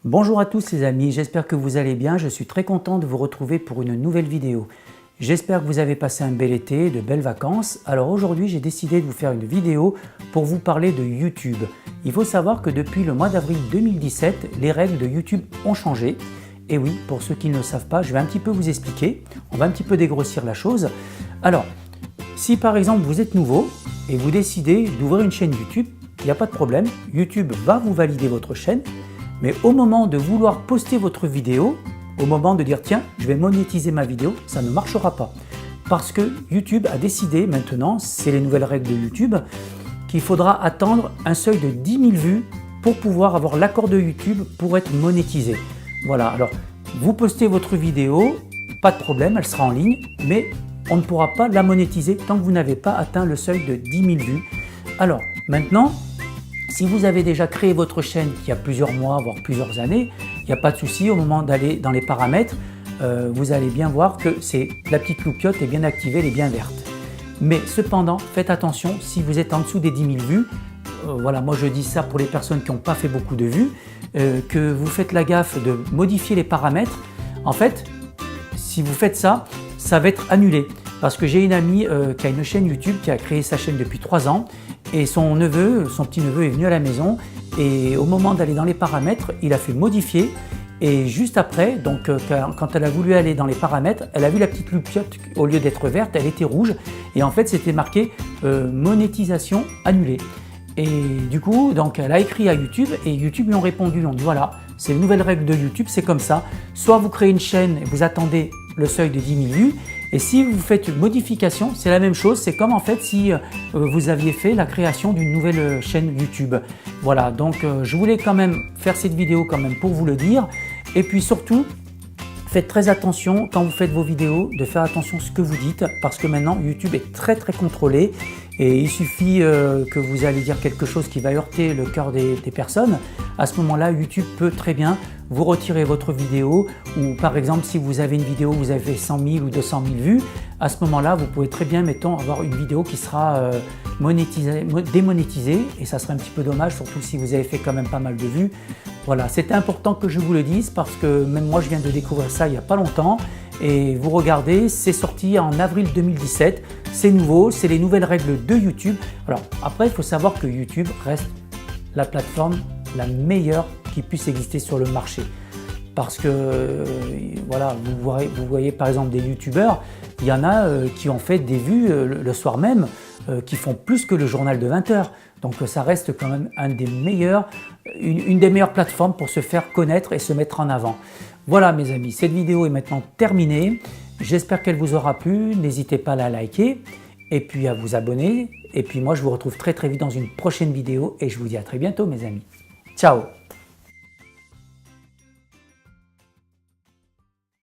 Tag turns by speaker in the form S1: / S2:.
S1: Bonjour à tous les amis, j'espère que vous allez bien. Je suis très content de vous retrouver pour une nouvelle vidéo. J'espère que vous avez passé un bel été, de belles vacances. Alors aujourd'hui, j'ai décidé de vous faire une vidéo pour vous parler de YouTube. Il faut savoir que depuis le mois d'avril 2017, les règles de YouTube ont changé. Et oui, pour ceux qui ne le savent pas, je vais un petit peu vous expliquer. On va un petit peu dégrossir la chose. Alors, si par exemple vous êtes nouveau et vous décidez d'ouvrir une chaîne YouTube, il n'y a pas de problème. YouTube va vous valider votre chaîne. Mais au moment de vouloir poster votre vidéo, au moment de dire tiens, je vais monétiser ma vidéo, ça ne marchera pas. Parce que YouTube a décidé maintenant, c'est les nouvelles règles de YouTube, qu'il faudra attendre un seuil de 10 000 vues pour pouvoir avoir l'accord de YouTube pour être monétisé. Voilà, alors vous postez votre vidéo, pas de problème, elle sera en ligne, mais on ne pourra pas la monétiser tant que vous n'avez pas atteint le seuil de 10 000 vues. Alors maintenant, si vous avez déjà créé votre chaîne il y a plusieurs mois, voire plusieurs années, il n'y a pas de souci, au moment d'aller dans les paramètres, vous allez bien voir que la petite loupiote est bien activée, elle est bien verte. Mais cependant, faites attention, si vous êtes en dessous des 10 000 vues, voilà, moi je dis ça pour les personnes qui n'ont pas fait beaucoup de vues, que vous faites la gaffe de modifier les paramètres. En fait, si vous faites ça, ça va être annulé. Parce que j'ai une amie qui a une chaîne YouTube, qui a créé sa chaîne depuis 3 ans, et son petit-neveu est venu à la maison, et au moment d'aller dans les paramètres, il a fait modifier, et juste après, donc quand elle a voulu aller dans les paramètres, elle a vu la petite loupiote, au lieu d'être verte, elle était rouge, et en fait c'était marqué monétisation annulée. Et du coup, donc elle a écrit à YouTube, et YouTube lui ont répondu, on dit voilà, c'est une nouvelle règle de YouTube, c'est comme ça, soit vous créez une chaîne et vous attendez le seuil de 10 000 vues, et si vous faites une modification, c'est la même chose, c'est comme en fait si vous aviez fait la création d'une nouvelle chaîne YouTube. Voilà, donc je voulais quand même faire cette vidéo quand même pour vous le dire, et puis surtout, faites très attention quand vous faites vos vidéos, de faire attention à ce que vous dites, parce que maintenant YouTube est très contrôlé, et il suffit que vous allez dire quelque chose qui va heurter le cœur des personnes. À ce moment-là, YouTube peut très bien vous retirer votre vidéo, ou par exemple si vous avez une vidéo où vous avez 100 000 ou 200 000 vues, à ce moment-là vous pouvez très bien, mettons, avoir une vidéo qui sera démonétisée, et ça serait un petit peu dommage, surtout si vous avez fait quand même pas mal de vues. Voilà, c'est important que je vous le dise parce que même moi je viens de découvrir ça il n'y a pas longtemps, et vous regardez, c'est sorti en avril 2017, c'est nouveau, c'est les nouvelles règles de YouTube. Alors après il faut savoir que YouTube reste la plateforme la meilleure qui puisse exister sur le marché. Parce que voilà, vous voyez par exemple des youtubeurs, il y en a qui ont fait des vues le soir même, qui font plus que le journal de 20 heures. Donc ça reste quand même une des meilleures plateformes pour se faire connaître et se mettre en avant. Voilà mes amis, cette vidéo est maintenant terminée. J'espère qu'elle vous aura plu. N'hésitez pas à la liker et puis à vous abonner. Et puis moi je vous retrouve très vite dans une prochaine vidéo et je vous dis à très bientôt mes amis. Ciao!